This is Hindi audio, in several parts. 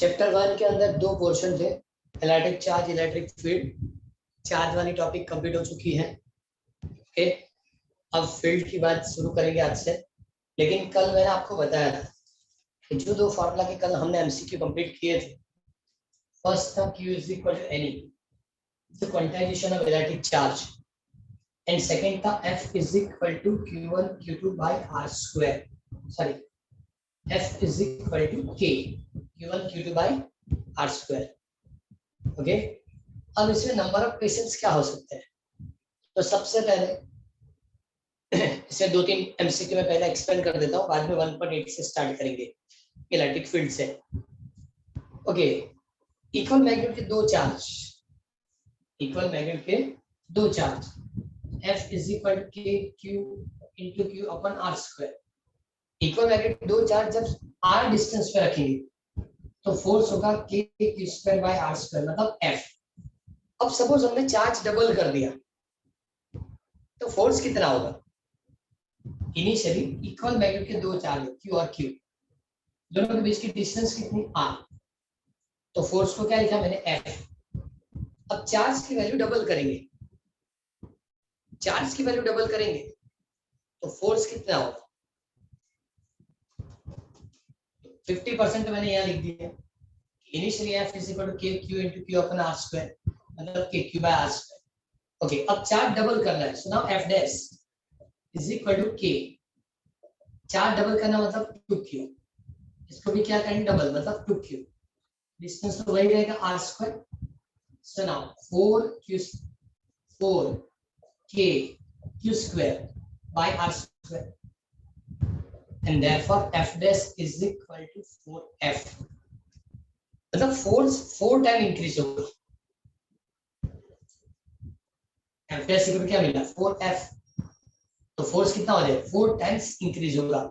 चैप्टर 1 के अंदर दो पोर्शन थे, electric charge, electric field. Charge वाली टॉपिक कंप्लीट हो चुकी है। ओके, अब फील्ड की बात शुरू करेंगे आज से। लेकिन कल मैंने आपको बताया था कि जो दो फॉर्मूला के कल हमने एमसीक्यू कंप्लीट किए थे, फर्स्ट था Q is equal to n the quantization of electric charge, and second था F is equal to Q1 Q2 by R square, sorry F is equal to K Q1 Q2 by R square. Okay, अब इसमें नंबर ऑफ क्वेश्चंस क्या हो सकते हैं? तो सबसे पहले इसे दो तीन एमसीक्यू में पहले एक्सप्लेन कर देता हूँ, बाद में 1.8 से स्टार्ट करेंगे इलेक्ट्रिक फील्ड से। ओके, इक्वल मैग्नीट्यूड के दो चार्ज, इक्वल मैग्नीट्यूड के दो charge F is equal to K Q into Q upon R square. Equal magnitude दो चार्ज जब R डिस्टेंस पे रखेंगे तो फोर्स होगा K Q square by R square, मतलब F। अब सपोज हमने चार्ज डबल कर दिया तो फोर्स कितना होगा? इनिशियली इक्वल मैग्नीट्यूड के दो चार्ज Q और Q, दोनों के बीच की डिस्टेंस कितनी R, तो फोर्स को क्या लिखा मैंने F। अब चार्ज की वैल्यू डबल करेंगे, चार्ज की वैल्यू डबल करेंगे तो फोर्स कितना होगा? 50% तो मैंने यहाँ लिख दिया। Initially F is equal to K Q into Q upon R square, मतलब K Q by R square. Okay, अब चार्ज डबल करना है, so now F dash is equal to K, charge double करना मतलब 2Q, इसको भी क्या करेंगे डबल, मतलब 2Q, डिस्टेंस तो वही रहेगा R square. So now 4K Q square by R square, and therefore F dash is equal to 4F, मतलब फोर्स 4 टाइम इंक्रीज होगा। F dash इक्वल क्या मिला? 4F, तो फोर्स कितना हो जाएगा? 4 टाइम्स इंक्रीज होगा।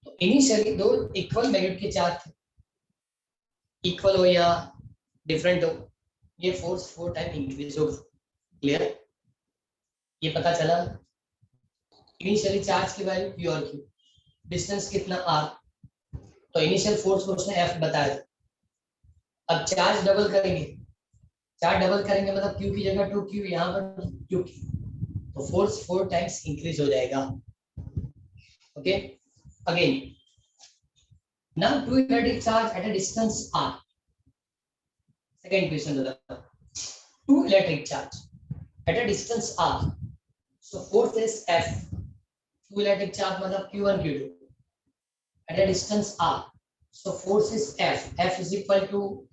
तो इनिशियली दो इक्वल मैग्नीट्यूड के चार्ज इक्वल हो या डिफरेंट हो, ये फोर्स 4 टाइम इंक्रीज होगा। क्लियर? ये पता चला। इनिशियली चार्ज की वैल्यू Q और Q, डिस्टेंस कितना R, तो इनिशियल फोर्स को उसने F बताया। अब चार्ज डबल करेंगे, चार्ज डबल करेंगे मतलब Q की जगह 2Q, यहाँ पर 2Q, तो फोर्स 4 टाइम्स इंक्रीज हो जाएगा। Okay, again now two electric charge at a distance R. Second question बताता हूँ, two electric charge at a distance R, so force is F, two electric charge मतलब Q1 Q2 at a distance R, so force is F, F is equal to,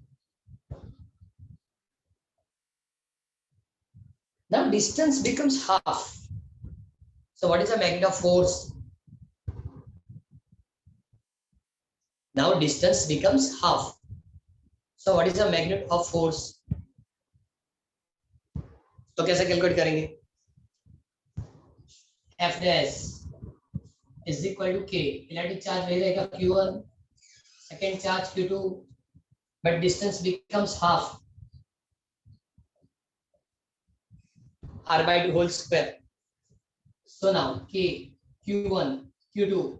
now distance becomes half, so what is the magnitude of force? Now distance becomes half, so what is the magnitude of force? तो कैसे कैलकुलेट करेंगे? F dash is equal to K, electric charge वही रहेगा Q1, second charge Q2, but distance becomes half, R by 2 whole square. So now K Q1 Q2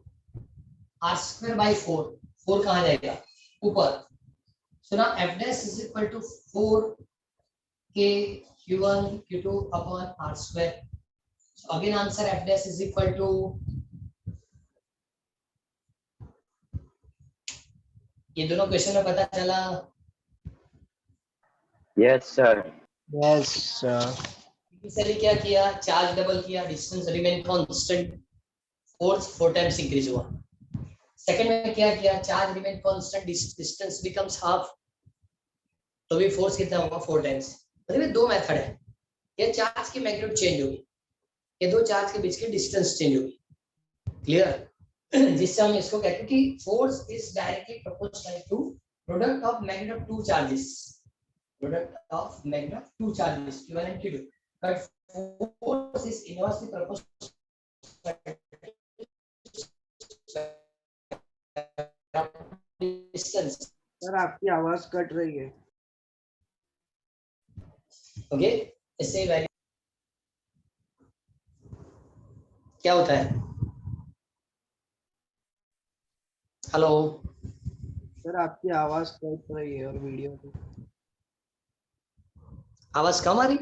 R square by 4, 4 कहाँ जाएगा? ऊपर। So now F dash is equal to 4K Q1 Q2 upon R square. So again answer F dash is equal to, ये दोनों क्वेश्चन में पता चला? Yes, sir. Yes, sir. Initially क्या किया? चार्ज डबल किया, distance remain constant, force 4 times increase हुआ। सेकंड में क्या किया? Charge remain constant, distance becomes half, तो भी फोर्स कितना होगा? 4 टाइम्स। मतलब ये दो मेथड है, ये चार्ज की मैग्नीट्यूड चेंज होगी, ये दो चार्ज के बीच की डिस्टेंस चेंज होगी। क्लियर? जिससे हम इसको कहते हैं कि force is directly proportional to product of magnitude of two charges, product of magnitude of two charges Q1 and Q2, but force is inversely proportional distance. Sir आपकी आवाज कट रही है। ओके, इससे वैल्यू क्या होता है? हेलो, सर आपकी आवाज कट रही है और वीडियो पे। आवाज कम आ रही?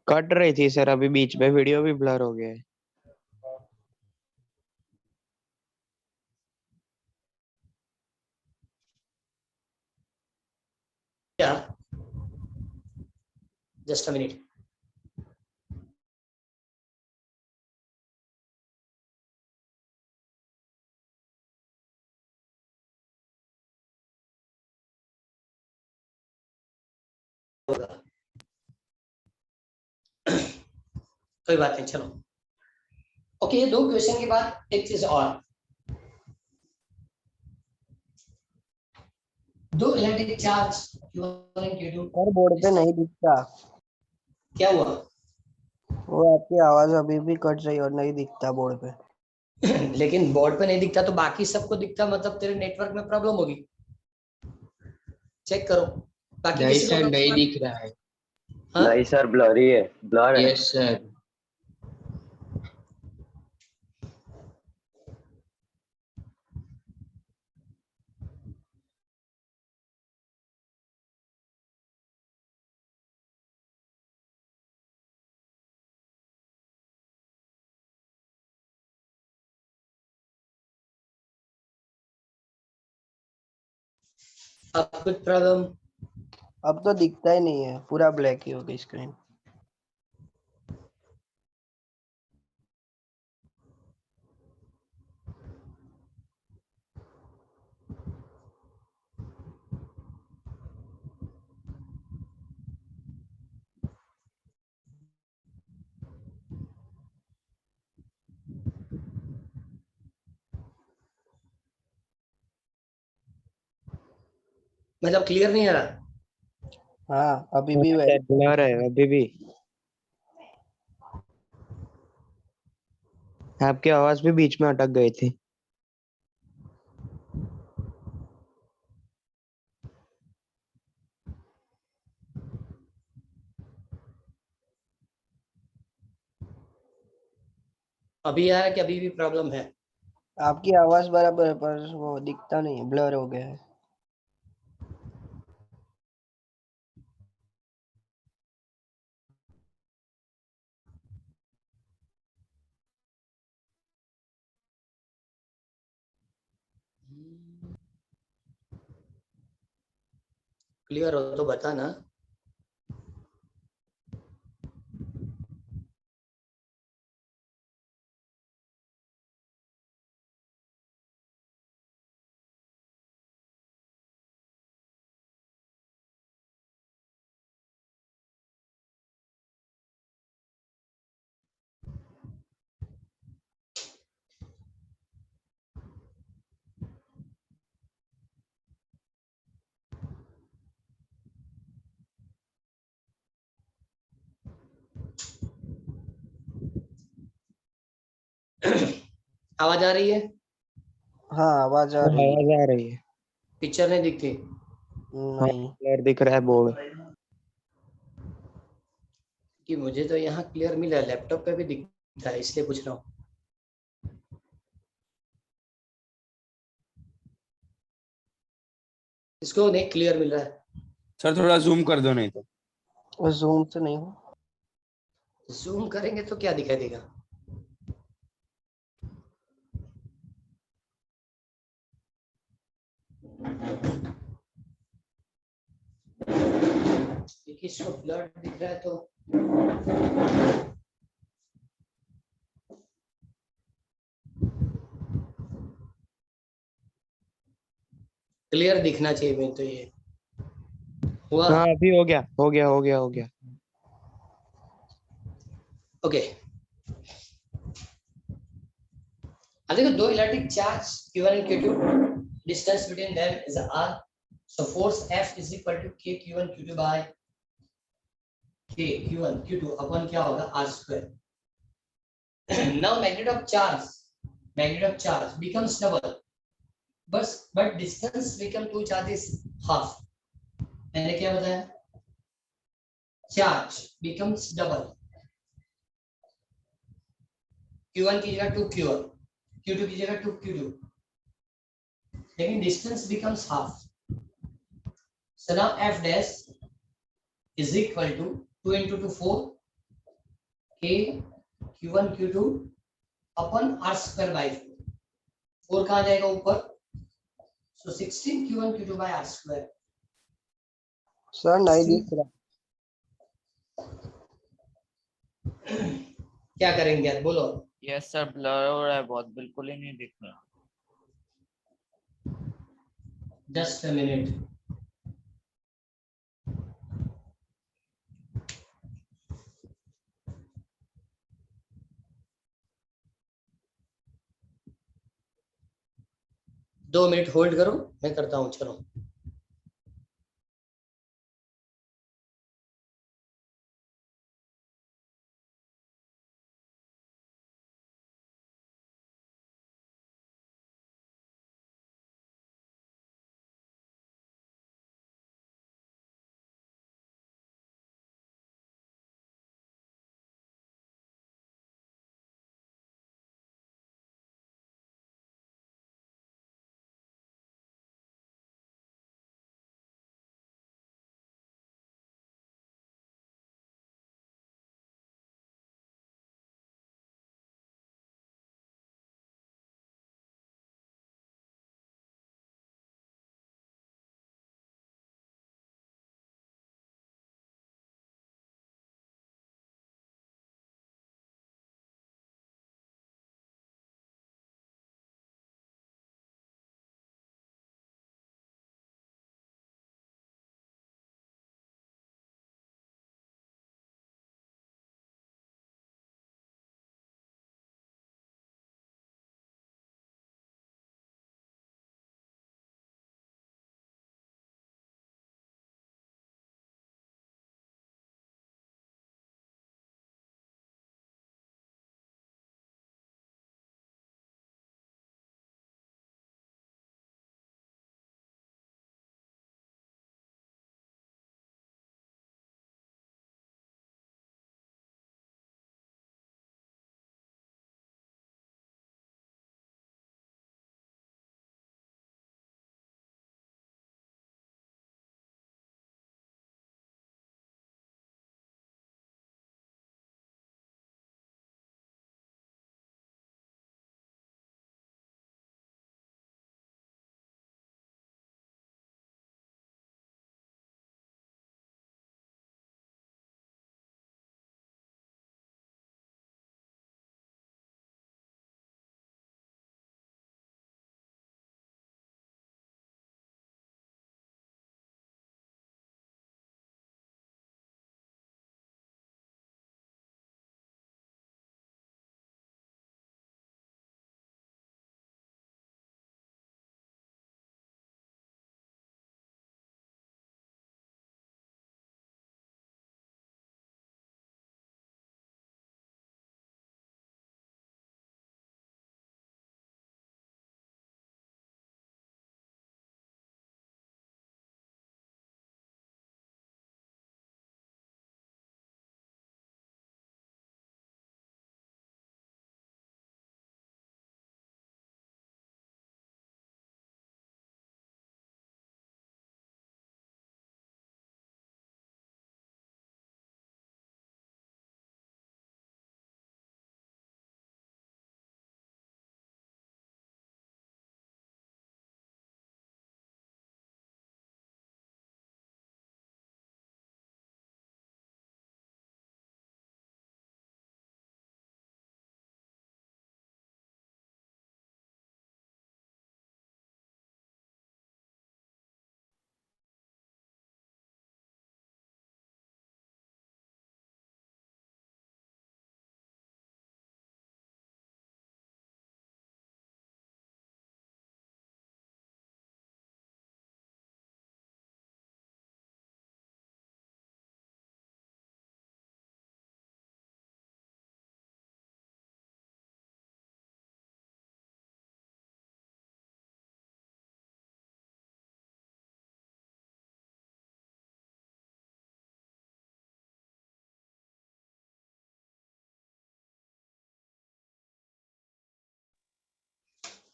कट रही थी सर, अभी बीच में वीडियो भी ब्लर हो गया है। क्या? Just a minute. कोई बात नहीं, चलो। ओके, ये 2 क्वेश्चन के बाद एक चीज और। 2 इलेक्ट्रिक चार्ज Q1 और Q2। सर बोर्ड पे नहीं दिखता। क्या हुआ? वो आपकी आवाज अभी भी कट रही है और नहीं दिखता बोर्ड पे। लेकिन बोर्ड पे नहीं दिखता तो बाकी सबको दिखता, मतलब तेरे नेटवर्क में प्रॉब्लम होगी। चेक करो, बाकी नहीं किसी को सर, नहीं प्रॉब्लम? दिख रहा है। हाँ? नहीं सर, ब्लरी है, ब्लर है। Yes sir. अब कुछ प्रॉब्लम? अब तो दिखता ही नहीं है, पूरा ब्लैक ही हो गई स्क्रीन। मतलब क्लियर नहीं आ रहा? हाँ अभी भी वैसे। ब्लर है अभी भी। आपकी आवाज भी बीच में अटक गई थी। अभी आ रहा है कि अभी भी प्रॉब्लम है? आपकी आवाज बराबर है पर वो दिखता नहीं है, ब्लर हो गया है। क्लियर हो तो बता ना। आवाज आ रही है? हाँ आवाज आ रही है। आवाज आ रही है। पिक्चर नहीं दिखती? हाँ, नहीं। ब्लर दिख रहा है बोर्ड। कि मुझे तो यहाँ क्लियर मिला है, लैपटॉप पे भी दिखता है, इसलिए पूछ रहा हूँ। इसको नहीं क्लियर मिल रहा है? सर थोड़ा जूम कर दो नहीं तो। वो जूम से नहीं हो। जूम करेंगे तो क्या दिखाई देगा? इसको ब्लर दिख रहा है तो क्लियर दिखना चाहिए। मैं तो ये हुआ। हाँ अभी हो गया हो गया हो गया हो गया। ओके, अब देखो 2 electric charge Q1 and Q2, distance between them is R, so force F is equal to K Q1 Q2 by K Q1 Q2 अपन क्या होगा R square. Now magnet of charge becomes double, but distance become 2 charges half. मैंने क्या बताया? Charge becomes double, Q1 की जगह 2 Q1, Q2 की जगह 2Q2, लेकिन distance becomes half. So now F dash is equal to 2 into 2 4 K Q1 Q2 upon R square by 4 कहाँ जाएगा ऊपर, so 16 Q1 Q2 by R square. Sir नहीं दिख रहा. क्या करेंगे यार बोलो. यस सर, ब्लर हो रहा है बहुत, बिल्कुल ही नहीं दिख रहा. Just a minute. दो मिनट होल्ड करो, मैं करता हूँ, चलो.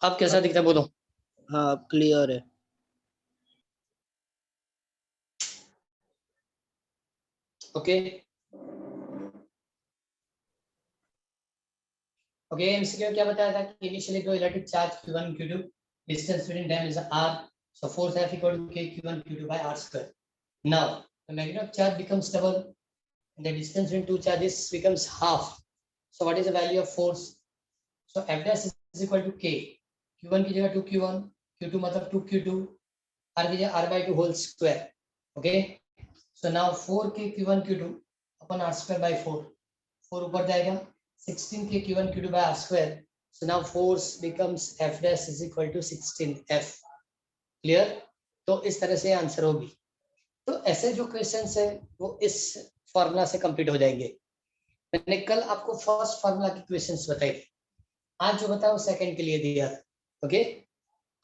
अब कैसा दिखता है बोलो? हाँ अब क्लियर है। ओके ओके, एमसीक्यू क्या बताया था कि इनिशियली दो electric charge q1 q2, distance between them is r, so force F equal to k q1 q2 by r square. Now the magnitude of charge becomes double and the distance between two charges becomes half, so what is the value of force? So F dash is equal to k, q1 की जगह 2q1, q2 मतलब 2q2, r की जगह r by 2 whole square. Okay, so now 4k q1 q2 upon r square by 4, 4 ऊपर जाएगा, 16k q1 q2 by r square. So now force becomes F dash is equal to 16F. Clear? तो इस तरह से आंसर होगी। तो ऐसे जो क्वेश्चंस है वो इस फॉर्मूला से कंप्लीट हो जाएंगे। मैंने कल आपको फर्स्ट फॉर्मूला की क्वेश्चंस बताए थे, आज जो बताया वो सेकंड के लिए दिया था। ओके,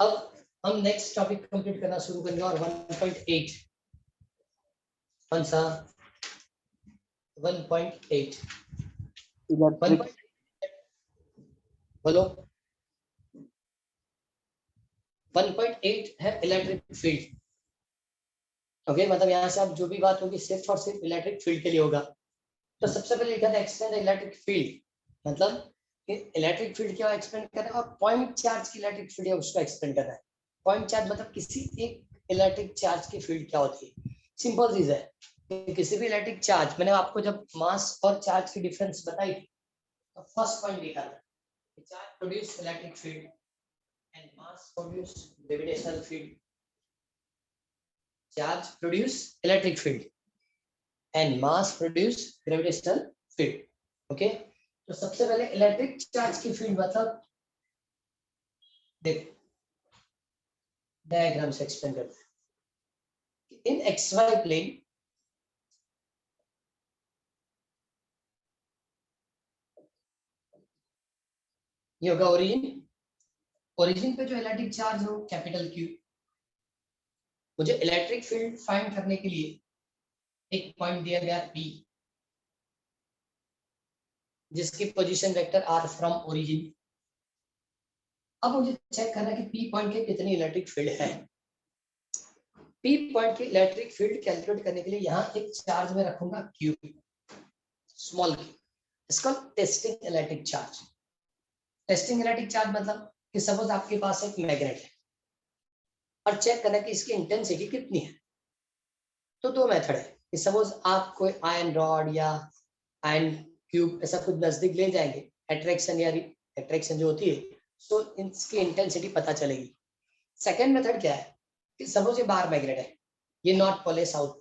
अब हम नेक्स्ट टॉपिक कंप्लीट करना शुरू करेंगे और 1.8 कौन सा 1.8 इलेक्ट्रिक बोलो 1.8 है इलेक्ट्रिक फील्ड। ओके, मतलब यहाँ से अब जो भी बात होगी सिर्फ और सिर्फ इलेक्ट्रिक फील्ड के लिए होगा। तो सबसे पहले लिखा था एक्सपेंड इलेक्ट्रिक फील्ड, मतलब कि इलेक्ट्रिक फील्ड क्या एक्सपेंड कर रहा है और पॉइंट चार्ज की इलेक्ट्रिक फील्ड है उसको एक्सपेंड कर रहा है। पॉइंट चार्ज मतलब किसी एक इलेक्ट्रिक चार्ज की फील्ड क्या होती है। सिंपल चीज है कि किसी भी इलेक्ट्रिक चार्ज, मैंने आपको जब मास और चार्ज की डिफरेंस बताई तो फर्स्ट पॉइंट लिखा था charge produce electric field and mass produce gravitational field. Charge produce electric field and mass produce gravitational field. Okay, तो सबसे पहले इलेक्ट्रिक चार्ज की फील्ड मतलब देखो डायग्राम से एक्सप्लेन करते हैं। इन XY प्लेन ये होगा ओरिजिन, ओरिजिन पे जो इलेक्ट्रिक चार्ज हो कैपिटल Q। मुझे इलेक्ट्रिक फील्ड फाइंड करने के लिए एक पॉइंट दिया गया P, जिसकी position vector r from origin. अब मुझे चेक करना है कि P पॉइंट के कितनी इलेक्ट्रिक फील्ड है। P पॉइंट की इलेक्ट्रिक फील्ड कैलकुलेट करने के लिए यहाँ एक चार्ज में रखूंगा Q, स्मॉल q, इसका testing electric charge. Testing electric charge मतलब कि सपोज आपके पास एक मैग्नेट है और चेक करना है कि इसकी इंटेंसिटी कितनी है। तो दो मेथड है कि सपोज आप कोई आयरन रॉड या आयरन क्यूब ऐसा कुछ नजदीक ले जाएंगे, अट्रैक्शन या अट्रैक्शन जो होती है, तो इसकी इंटेंसिटी पता चलेगी। सेकंड मेथड क्या है कि सपोज ये बार मैग्नेट है, ये नॉर्थ पोल है साउथ,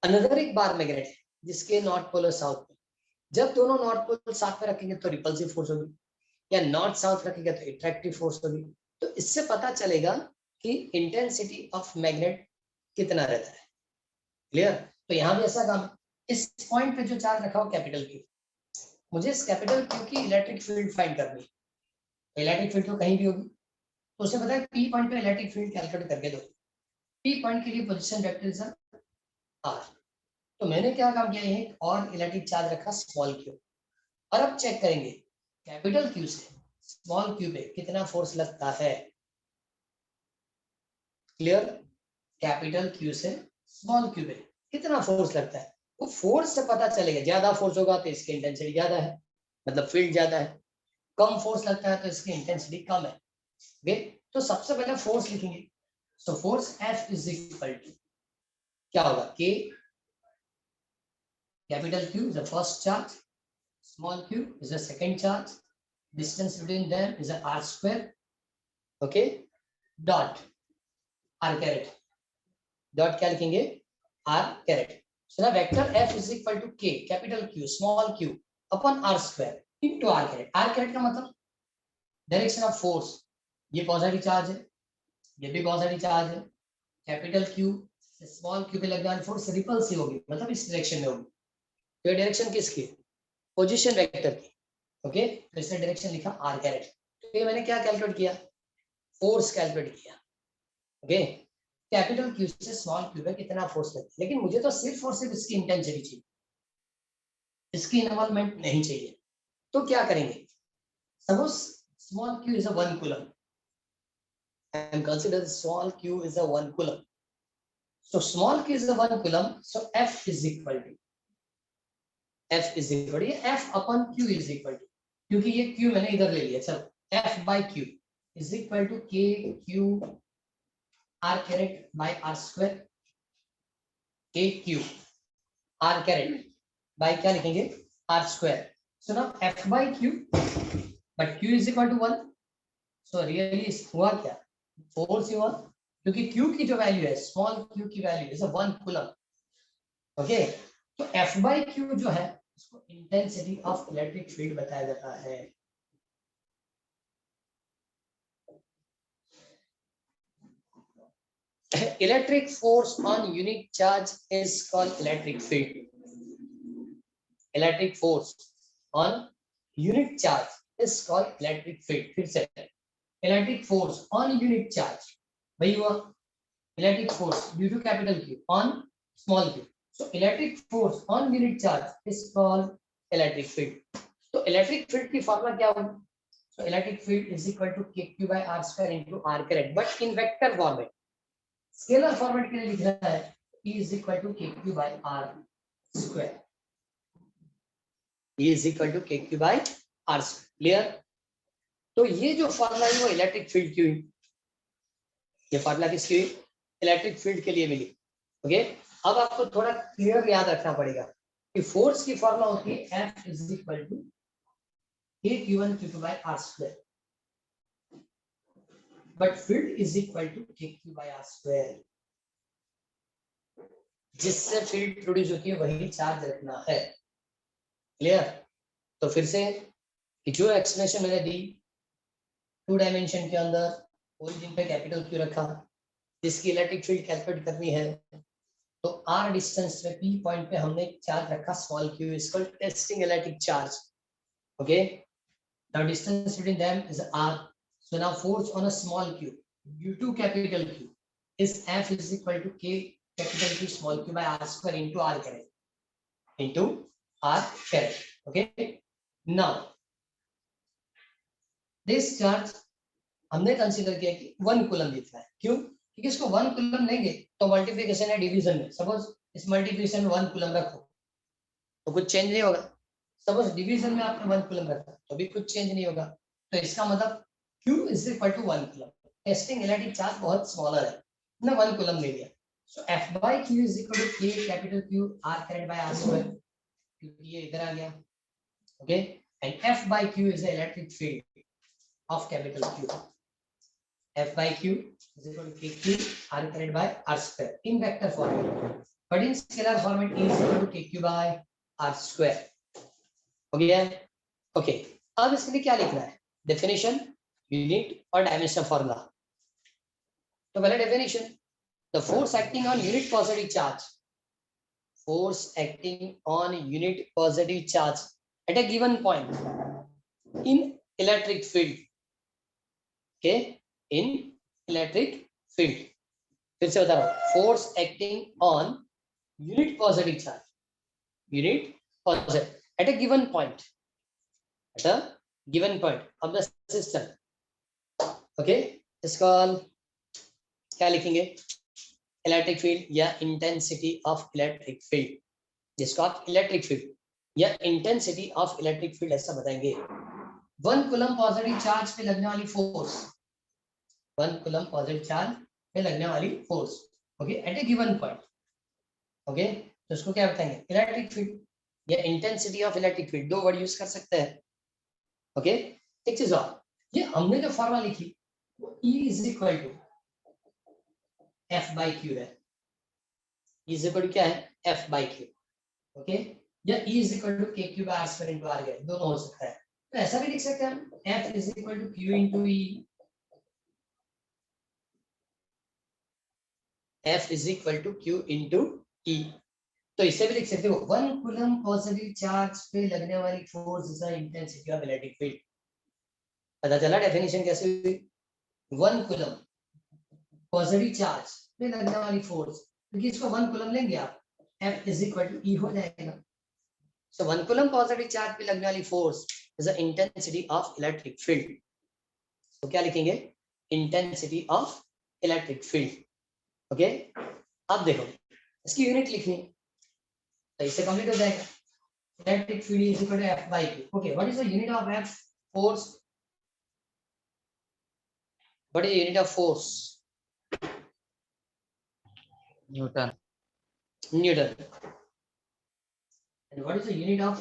अनदर एक बार मैग्नेट है जिसके नॉर्थ पोल और साउथ पोल। जब दोनों नॉर्थ पोल साथ में रखेंगे तो रिपल्सिव फोर्स होगी, या नॉर्थ साउथ रखेंगे तो अट्रैक्टिव फोर्स होगी। तो इससे पता चलेगा कि इंटेंसिटी ऑफ मैग्नेट कितना रहता है। क्लियर? तो यहाँ भी ऐसा काम, इस पॉइंट पे जो चार्ज रखा हो कैपिटल Q, मुझे इस कैपिटल Q की इलेक्ट्रिक फील्ड फाइंड करनी है। तो इलेक्ट्रिक फील्ड तो कहीं भी होगी, तो उसे पता है P पॉइंट पे इलेक्ट्रिक फील्ड कैलकुलेट करके दो। P पॉइंट के लिए पोजीशन वेक्टर इज R। तो मैंने क्या काम किया, है और इलेक्ट्रिक चार्ज रखा स्मॉल q, और अब चेक करेंगे कैपिटल Q से स्मॉल q पे कितना फोर्स लगता है। क्लियर? कैपिटल Q से स्मॉल q पे कितना फोर्स लगता है, वो फोर्स से पता चलेगा। ज्यादा फोर्स होगा तो इसकी इंटेंसिटी ज्यादा है, मतलब फील्ड ज्यादा है। कम फोर्स लगता है तो इसकी इंटेंसिटी कम है। ओके, तो सबसे पहले फोर्स लिखेंगे। So force F is equal to क्या होगा, K capital Q is the first charge, small q is the second charge, distance between them is a r square. Okay, dot r caret, dot क्या लिखेंगे, r caret. So now vector F is equal to K capital Q small q upon r square into r caret. R caret का मतलब डायरेक्शन ऑफ फोर्स, ये पॉजिटिव चार्ज है, ये भी पॉजिटिव चार्ज है। कैपिटल Q से स्मॉल q पे लगने वाली फोर्स रिपल्सिव होगी, मतलब इस डायरेक्शन में होगी। तो डायरेक्शन किसकी, पोजीशन वेक्टर की। ओके, तो इसने डायरेक्शन लिखा r कैरेट। तो ये मैंने क्या कैलकुलेट किया, फोर्स कैलकुलेट किया। ओके, कैपिटल Q से स्मॉल q पे कितना फोर्स लगता है, लेकिन मुझे तो सिर्फ और सिर्फ इसकी इंटेंसिटी चाहिए, इसकी इन्वॉल्वमेंट नहीं चाहिए। तो क्या करेंगे, suppose small q is a 1 coulomb. And consider small q is a 1 coulomb. So small q is a 1 coulomb. So F is equal to F upon q is equal to, क्योंकि ये q मैंने इधर ले लिया, चलो F by q is equal to k q r caret by r square. k q r caret by क्या लिखेंगे r square. So now F by q, but q is equal to 1. So really हुआ क्या, फोर्स हुआ, क्योंकि q की जो वैल्यू है, स्मॉल q की वैल्यू इज 1 कूलम. ओके, तो F by q जो है उसको इंटेंसिटी ऑफ इलेक्ट्रिक फील्ड बताया जाता है. Electric force on unit charge is called electric field. Electric force on unit charge is called electric field. फिर से electric force on unit charge, वही हुआ electric force due to capital Q on small q. So electric force on unit charge is called electric field. तो electric field की फॉर्मूला क्या होगी? So electric field is equal to kq by r square into r caret, but in vector format. Scalar format के लिए लिख रहा है E is equal to kq by r square. E is equal to kq by r square. Clear? तो ये जो फॉर्मूला है वो इलेक्ट्रिक फील्ड की हुई. ये फॉर्मूला किसकी हुई? इलेक्ट्रिक फील्ड के लिए मिली. ओके, अब आपको थोड़ा क्लियर याद रखना पड़ेगा कि फोर्स की फॉर्मूला होती है F is equal to kq1 q2 by r square. But field is equal to kq by r square. जिससे फील्ड प्रोड्यूस होती है वही चार्ज रखना है. क्लियर? तो फिर से जो एक्सप्रेशन मैंने दी 2 डायमेंशन के अंदर, ओरिजिन पे कैपिटल क्यू रखा, जिसकी इलेक्ट्रिक फील्ड कैलकुलेट करनी है, तो r डिस्टेंस पे p पॉइंट पे हमने चार्ज रखा small q is called testing electric charge. Okay, now distance between them is r. So now force on a small q due to capital Q is F is equal to k capital Q small q by r square into r caret. Okay, now this charge हमने कंसीडर किया कि 1 कूलम दिख रहा है. क्यों? क्योंकि इसको 1 कूलम लेंगे तो मल्टीप्लिकेशन है डिवीजन में. सपोज इस मल्टीप्लिकेशन में 1 कूलम रखो तो कुछ चेंज नहीं होगा. सपोज डिवीजन में आपने 1 कूलम रखा तो भी कुछ चेंज नहीं होगा. तो इसका मतलब Q is equal to 1 coulomb. Testing electric charge बहुत स्मॉलर है ना, 1 कूलम ले लिया. सो F by Q is equal to K capital Q r caret by r square, क्योंकि ये इधर आ गया. Okay, and F by Q is the electric field of capital Q. F by Q is equal to kq r caret by r square in vector format, but in scalar format E is equal to kq by r square. हो गया? ओके, अब इसके लिए क्या लिखना है? डेफिनेशन, यूनिट और डायमेंशन फॉर्मूला. तो पहले definition, the force acting on unit positive charge, force acting on unit positive charge at a given point in electric field. Okay, in electric field. फिर से बता रहा हूं, force acting on unit positive charge, unit positive at a given point, at a given point of the system. Okay, इसका क्या लिखेंगे? इलेक्ट्रिक फील्ड या इंटेंसिटी ऑफ इलेक्ट्रिक फील्ड, जिसको आप इलेक्ट्रिक फील्ड या इंटेंसिटी ऑफ इलेक्ट्रिक फील्ड ऐसा बताएंगे. 1 कूलम पॉजिटिव चार्ज पे लगने वाली फोर्स, 1 कूलम पॉजिटिव चार्ज पे लगने वाली फोर्स. ओके, एट ए गिवन पॉइंट. ओके, तो इसको क्या बताएंगे? इलेक्ट्रिक फील्ड या intensity of electric field. 2 word use कर सकते हैं. ओके, एक चीज और, ये हमने जो फॉर्मूला लिखी वो E is equal to F by Q है. E is equal to क्या है? F by Q. ओके, या E is equal to KQ by R square into R है, दोनों हो सकता है. तो ऐसा भी लिख सकते हैं हम, F is equal to Q into E. F is equal to Q into E. तो इससे भी लिख सकते हो 1 कूलम पॉजिटिव चार्ज पे लगने वाली force is the intensity of electric field. पता चला डेफिनेशन कैसे हुई? 1 कूलम पॉजिटिव चार्ज पे लगने वाली फोर्स, क्योंकि इसको 1 कूलम लेंगे आप, F is equal to E हो जाएगा. So 1 कूलम पॉजिटिव चार्ज पे लगने वाली force is the intensity of electric field. तो क्या लिखेंगे, intensity of electric field. Okay, अब देखो इसकी यूनिट लिखनी है तो इससे कंप्लीट हो जाएगा। Electric field is equal to F by Q। Okay, what is the unit of F? Force. What is the unit of force? Newton. Newton. And what is the unit of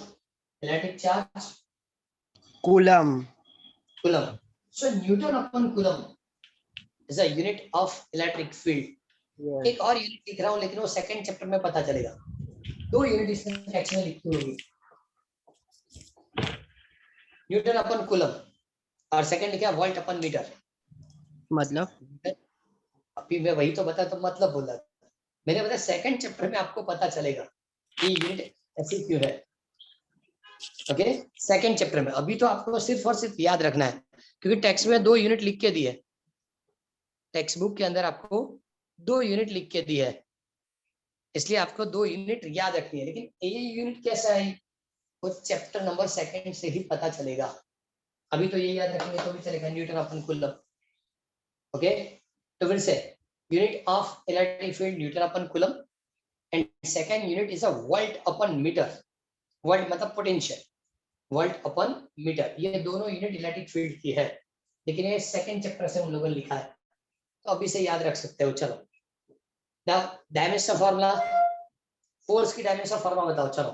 electric charge? Coulomb. Coulomb. So newton upon coulomb is the unit of electric field. एक और यूनिट लिख रहा हूं लेकिन वो सेकंड चैप्टर में पता चलेगा। दो यूनिट इसमें टेक्स्ट में लिखी होगी, न्यूटन अपॉन कूलम और सेकंड लिखा वोल्ट अपॉन मीटर। मतलब अभी मैं वही तो बता तो मतलब बोला मैंने, बताया सेकंड चैप्टर में आपको पता चलेगा कि यूनिट ऐसी क्यों है। ओके, सेकंड चैप्टर में। अभी तो आपको सिर्फ और सिर्फ याद रखना है क्योंकि टेक्स्ट में 2 यूनिट लिख के दिए, टेक्स्ट बुक के अंदर आपको 2 यूनिट लिख के दी है, इसलिए आपको 2 यूनिट याद रखनी है। लेकिन ये यूनिट कैसा है वो चैप्टर नंबर सेकंड से ही पता चलेगा। अभी तो ये याद रखेंगे तो भी चलेगा, न्यूटन अपॉन कूलम। ओके, तो फिर से unit of electric field newton upon coulomb and second unit is a volt upon metre. Volt मतलब पोटेंशियल, वोल्ट अपॉन मीटर। ये दोनों यूनिट इलेक्ट्रिक फील्ड की है, लेकिन ये सेकंड चैप्टर से उन लोगों ने लिखा है तो अभी से याद रख सकते हो। चलो डायमेंशन फार्मूला, फोर्स की डायमेंशन फार्मूला बताओ। चलो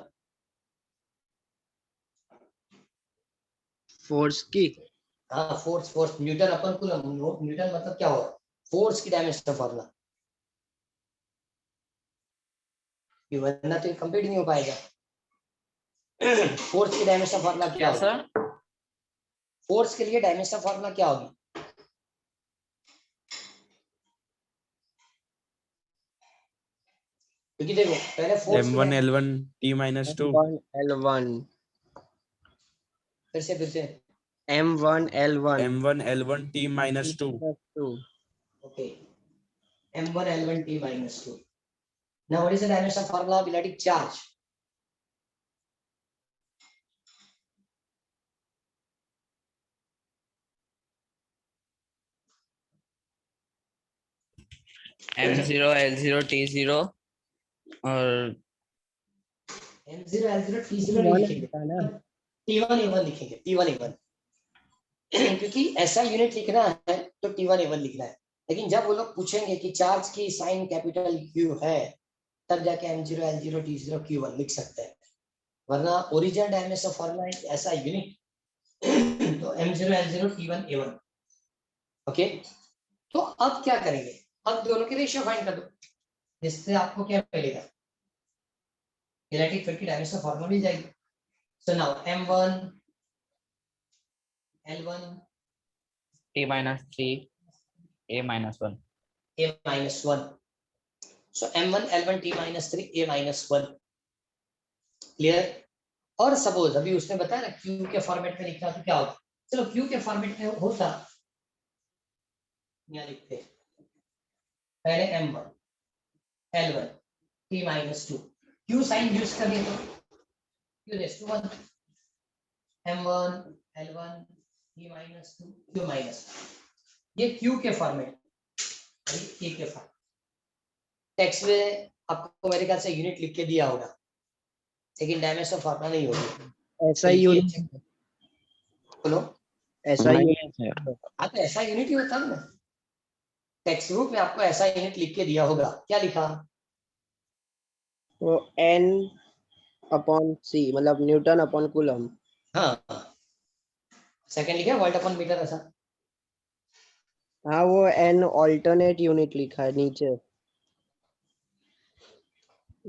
फोर्स की, हाँ, फोर्स न्यूटन अपन कूलम। न्यूटन मतलब क्या होगा, फोर्स की डायमेंशन फार्मूला। ये वरना तो कंप्लीट नहीं हो पाएगा। फोर्स की डायमेंशन फार्मूला क्या क्या होगा? सर? फोर्स के लिए डायमेंशन फार्मूला क्या होगी? क्योंकि देखो पहले फोर्स की M1 L1 T minus 2 M1 L1, फिर से M1 L1 M1 L1 T minus 2 2 okay, m1 l1 t minus 2। now what is the dimension formula of electric charge? M0 L0 T0 और m0 l0 t0 नहीं लिखेंगे, है ना। t1 a1 लिखेंगे, t1 a1। क्योंकि ऐसा यूनिट लिखना है तो t1 a1 लिखना है। लेकिन जब वो लोग पूछेंगे कि चार्ज की साइन कैपिटल Q है तब जाके m0 l0 t0 q1 लिख सकते हैं, वरना ओरिजिनल डायमेंशन फॉर्मूला है ऐसा यूनिट तो m0 l0 t1 a1। Okay, तो अब क्या करेंगे, अब दोनों की रेशियो फाइंड कर दो, जिससे आपको क्या मिलेगा, इलेक्ट्रिक फील्ड की डायमेंशन फॉर्मूला मिल जाएगी। So now m1 l1 T minus 3 A minus 1। a minus 1। So m1 l1 t minus 3 a minus 1। Clear? और सपोज अभी उसने बताया ना क्यू के फॉर्मेट में लिखना तो क्या होगा, चलो क्यू के फॉर्मेट में होता, यहाँ लिखते पहले m1 l1 t minus 2, q sign use कर लिया तो q raise to 1, m1 l1 t minus 2 q minus, ये q के फॉर्मेट, ये a के फॉर्मेट। टेक्स्ट में आपको मेरे ख्याल से यूनिट लिख के दिया होगा लेकिन डायमेंशन फॉर्मूला नहीं होगी। ऐसा तो यूनिट, बोलो, ऐसा नहीं यूनिट है सर। हाँ तो ऐसा यूनिट ही होता है ना, टेक्स्ट बुक में आपको ऐसा यूनिट लिख के दिया होगा। क्या लिखा? तो N अपॉन C मतलब न्यूटन अपॉन कूलम। हाँ, सेकंड लिखा वोल्ट अपॉन मीटर ऐसा। हाँ वो N ऑल्टरनेट यूनिट लिखा है नीचे,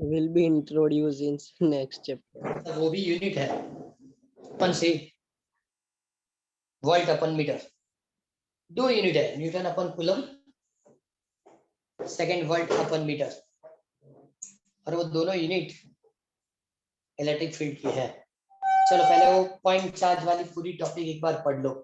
will be introduced in next chapter। तो वो भी यूनिट है अपन से, वोल्ट अपॉन मीटर। दो यूनिट है, newton upon coulomb, second volt upon metre, और वो दोनों यूनिट इलेक्ट्रिक फील्ड की है। चलो पहले वो पॉइंट चार्ज वाली पूरी टॉपिक एक बार पढ़ लो।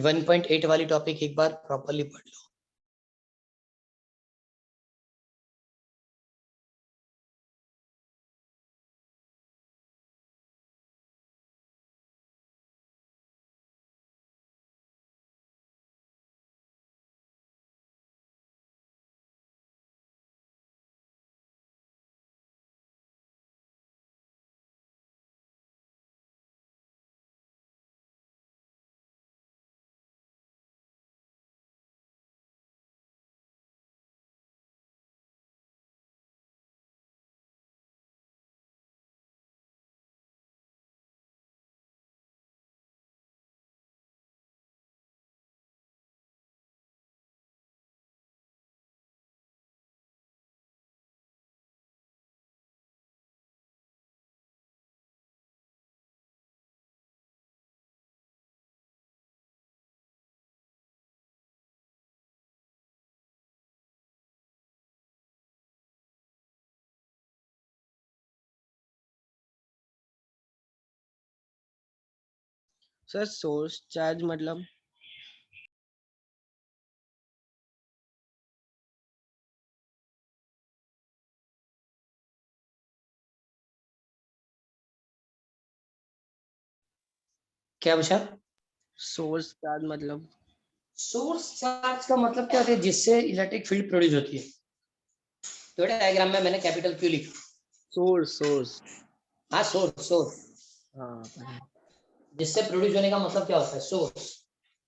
1.8 वाली टॉपिक एक बार प्रॉपर्ली पढ़ लो। सर सोर्स चार्ज मतलब क्या पूछा? सोर्स चार्ज मतलब सोर्स चार्ज का मतलब क्या होता है? जिससे इलेक्ट्रिक फील्ड प्रोड्यूस होती है। तो डायग्राम में मैंने कैपिटल क्यू लिखा। सोर्स हाँ, सोर्स हाँ पता है। जिससे प्रोड्यूस होने का मतलब क्या होता है? Source.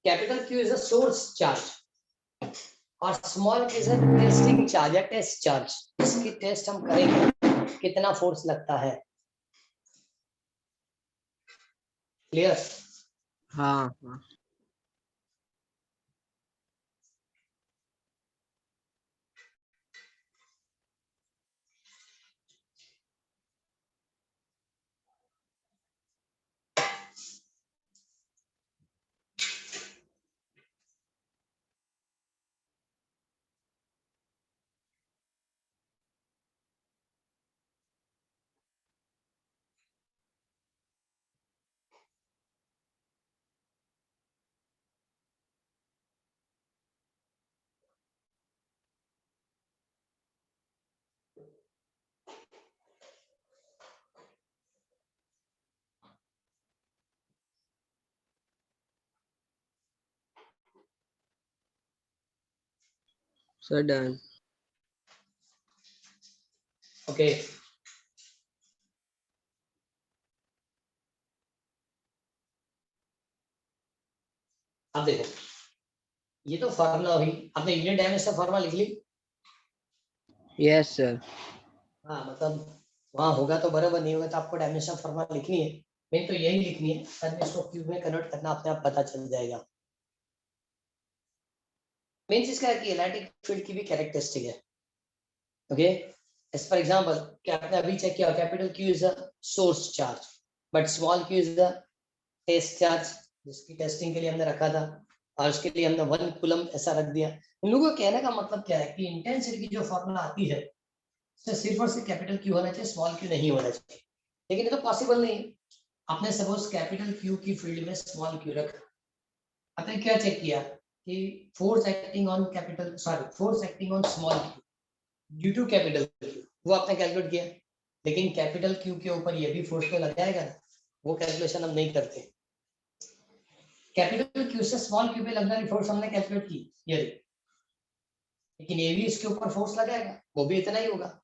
Capital Q is a source charge और small is a testing charge या टेस्ट चार्ज। इसकी टेस्ट हम करेंगे कितना फोर्स लगता है। क्लियर? हाँ हाँ सर डन। ओके। अब देखो, ये तो फॉर्मूला हुई। आपने यूनिट डायमेंशन फॉर्मूला लिख ली? Yes sir. हाँ, मतलब वहां होगा तो बराबर, नहीं होगा तो आपको डायमेंशन फॉर्मूला लिखनी है। मेन तो यही लिखनी है, बाद में इसको क्यूब में कन्वर्ट करना अपने आप पता चल जाएगा। मेन चीज क्या है कि इलेक्ट्रिक फील्ड की भी कैरेक्टरिस्टिक है। ओके, एज फॉर एग्जांपल क्या आपने अभी चेक किया, capital Q is a source charge but small Q is a test charge, जिसकी टेस्टिंग के लिए हमने रखा था और उसके लिए हमने 1 कूलम ऐसा रख दिया। उन लोगों को कहने का मतलब क्या है कि इंटेंसिटी की जो फॉर्मूला आती है उससे सिर्फ और सिर्फ कैपिटल क्यू होना चाहिए, स्मॉल क्यू नहीं होना चाहिए। लेकिन ये तो पॉसिबल नहीं है। आपने सपोज कैपिटल क्यू की फील्ड में स्मॉल क्यू रखा, आपने क्या चेक किया कि force acting on capital, sorry, force acting on small Q due to capital Q, वो आपने कैलकुलेट किया। लेकिन कैपिटल क्यू के ऊपर ये भी फोर्स तो लग जाएगा ना, वो कैलकुलेशन हम नहीं करते। कैपिटल क्यू से स्मॉल क्यू पे लगने वाली फोर्स हमने कैलकुलेट की ये, लेकिन ये भी इसके ऊपर फोर्स लगाएगा, वो भी इतना ही होगा।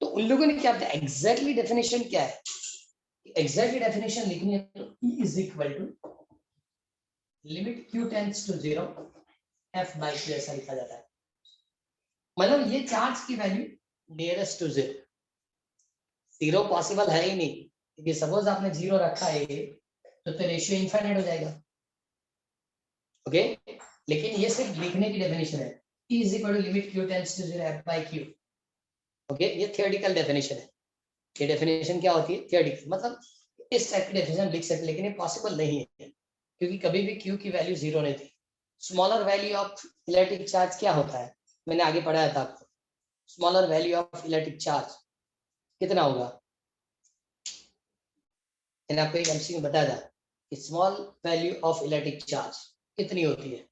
तो उन लोगों ने क्या बताया, एग्जैक्टली डेफिनेशन क्या है? एग्जैक्टली डेफिनेशन लिखनी है तो E is equal to limit Q tends to 0 F by Q ऐसा लिखा जाता है। मतलब ये चार्ज की वैल्यू नियरेस्ट टू 0, 0 पॉसिबल है ही नहीं, क्योंकि सपोज आपने 0 रखा है तो रेशियो इनफाइनाइट हो जाएगा। ओके, लेकिन ये सिर्फ लिखने की डेफिनेशन है, E is equal to limit Q tends to 0 F by Q। Okay, ये थियोरेटिकल डेफिनेशन है। ये डेफिनेशन क्या होती है? थियोरेटिकल, मतलब इस टाइप की डेफिनेशन लिख सकते, लेकिन ये पॉसिबल नहीं है क्योंकि कभी भी Q की वैल्यू 0 नहीं थी। Smaller value of electric charge क्या होता है, मैंने आगे पढ़ाया था आपको। Smaller value of electric charge कितना होगा? मैंने आपको एक एमसीक्यू बताया था कि small value of electric charge कितनी होती है?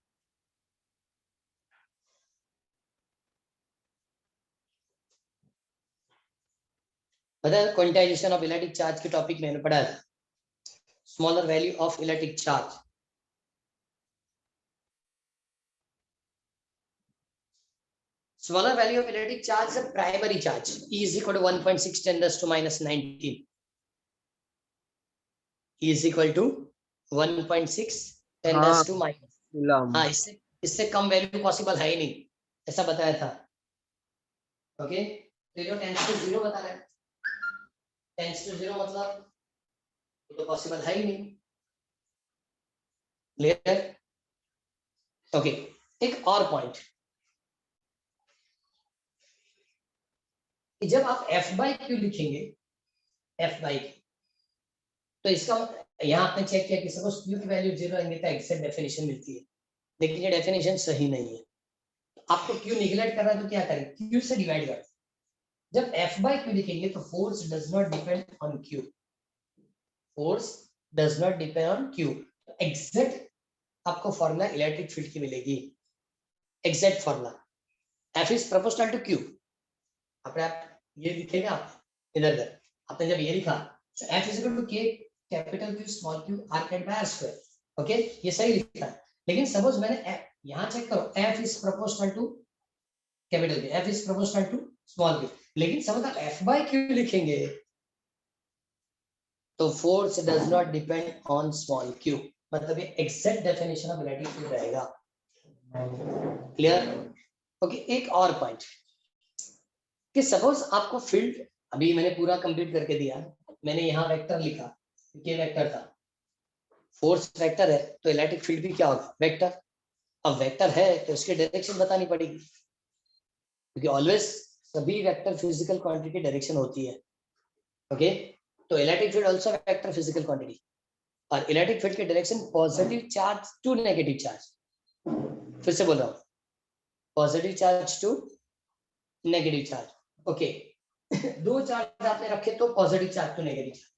पता है क्वांटाइजेशन ऑफ इलेक्ट्रिक चार्ज के टॉपिक मैंने पढ़ा था, smaller value of electric charge. Smaller value of electric charge is a primary charge. E is equal to 1.6 10 raised to minus 19. E is equal to 1.6 10 raised to minus. हाँ, इससे कम वैल्यू पॉसिबल है ही नहीं, ऐसा बताया था। ओके, तो जो टेंस टू 0 बता रहा है, टेंस टू 0 मतलब ये तो पॉसिबल है ही नहीं। क्लियर? ओके, एक और पॉइंट, जब आप F by Q लिखेंगे, F by Q, तो इसका यहाँ आपने चेक किया कि सपोज Q की वैल्यू 0 रहेंगे तो एग्जैक्ट डेफिनेशन मिलती है, लेकिन ये डेफिनेशन सही नहीं है। आपको Q निगलेक्ट करना है तो क्या करें, Q से डिवाइड कर। जब F by Q लिखेंगे तो force does not depend on Q, force does not depend on Q। Exact आपको फॉर्मूला इलेक्ट्रिक फील्ड की मिलेगी, exact formula F is proportional to Q। आप ये लिखेगा, आप इधर आपने जब ये लिखा तो F is equal to K capital Q स्मॉल q r cap by r square. Okay, ये सही लिखा है, लेकिन सपोज मैंने यहाँ चेक करो, F is proportional to capital Q, F is proportional to small q, लेकिन सपोज आप F by Q लिखेंगे तो force does not depend on small q, मतलब ये exact definition of electric field रहेगा। क्लियर? ओके, एक और पॉइंट कि सपोज आपको फील्ड, अभी मैंने पूरा कंप्लीट करके दिया, मैंने यहाँ वेक्टर लिखा, ये वेक्टर था, फोर्स वेक्टर है तो इलेक्ट्रिक फील्ड भी क्या होगा, वेक्टर। अब वेक्टर है तो इसकी डायरेक्शन बतानी पड़ेगी, क्योंकि ऑलवेज सभी वेक्टर फिजिकल क्वांटिटी की डायरेक्शन होती है। ओके, तो electric field also vector physical quantity, और इलेक्ट्रिक फील्ड की direction positive charge to negative charge. फिर से बोल रहा हूँ, positive charge to negative charge. Okay, दो चार्ज आपने रखे तो positive charge to negative charge,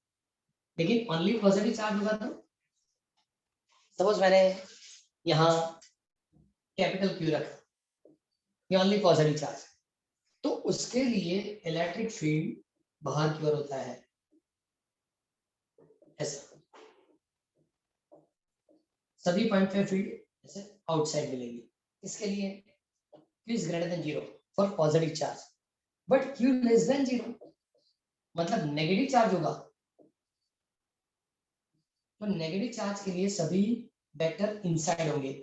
लेकिन ओनली पॉजिटिव चार्ज होगा तो सपोज मैंने यहाँ कैपिटल Q रखा, ये ओनली पॉजिटिव चार्ज, तो उसके लिए इलेक्ट्रिक फील्ड बाहर की ओर होता है ऐसा, सभी पॉइंट पे फील्ड ऐसे आउटसाइड मिलेगी। इसके लिए Q is greater than 0 for positive charge, but Q less than 0 मतलब नेगेटिव चार्ज होगा, तो नेगेटिव चार्ज के लिए सभी वेक्टर इनसाइड होंगे,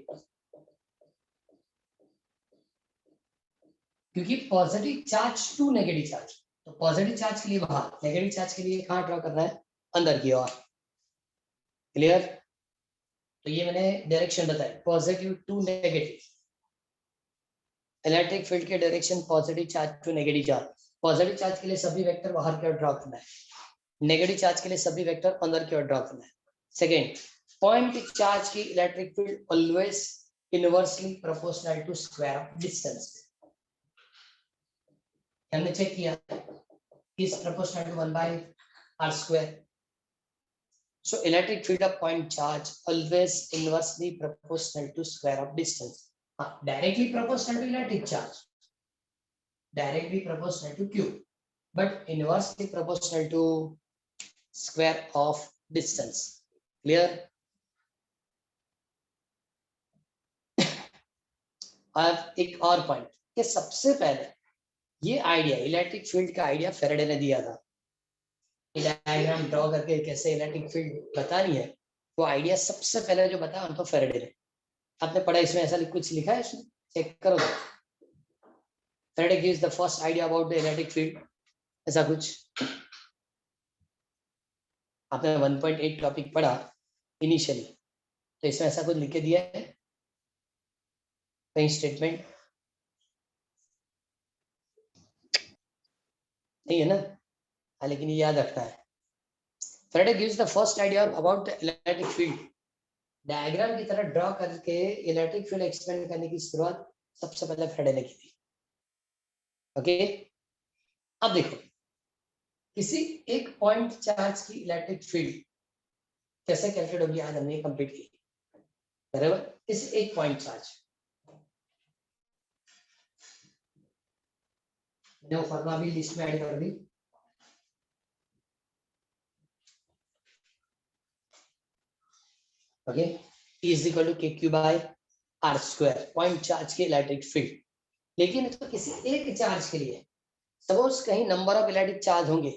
क्योंकि positive charge to negative charge, तो पॉजिटिव चार्ज के लिए बाहर, नेगेटिव चार्ज के लिए कहाँ ड्रॉ करना है, अंदर की ओर। क्लियर? तो ये मैंने डायरेक्शन बताई, positive to negative, electric field के direction positive charge to negative charge. Positive charge के लिए सभी वेक्टर बाहर की ओर ड्रॉ करना है, नेगेटिव चार्ज के लिए सभी वेक्टर अंदर की ओर ड्रॉ करना है। सेकेंड, पॉइंट चार्ज की electric field always inversely proportional to square of distance. हमने चेक किया, is proportional to 1 by r square. So electric field of point charge always inversely proportional to square of distance. Directly proportional to electric charge, directly proportional to Q, but inversely proportional to square of distance. Clear? और एक और पॉइंट कि सबसे पहले ये आइडिया, इलेक्ट्रिक फील्ड का आइडिया फेराडे ने दिया था। डायग्राम ड्रॉ करके कैसे इलेक्ट्रिक फील्ड बतानी है, वो आइडिया सबसे पहले जो बताया उनको फेराडे ने। आपने पढ़ा, इसमें ऐसा कुछ लिखा है, इसमें चेक करो। Faraday gives the first idea about the electric field, ऐसा कुछ आपने 1.8 टॉपिक पढ़ा इनिशियली, तो इसमें ऐसा कुछ लिख के दिया है कहीं स्टेटमेंट नहीं है ना? हाँ, लेकिन ये याद रखना है, Faraday gives the first idea about the electric field. Diagram की तरह ड्रॉ करके इलेक्ट्रिक फील्ड एक्सप्लेन करने की शुरुआत सबसे पहले फेराडे ने की थी। ओके, अब देखो, किसी एक पॉइंट चार्ज की इलेक्ट्रिक फील्ड कैसे कैलकुलेट होगी, आज हमने कंप्लीट की। बराबर इस एक पॉइंट चार्ज, मैंने वो फॉर्मूला भी लिस्ट में ऐड कर दी। Okay, E is equal to K Q by R square, point charge के इलेक्ट्रिक फील्ड। लेकिन तो किसी एक चार्ज के लिए सपोज कहीं नंबर ऑफ इलेक्ट्रिक चार्ज होंगे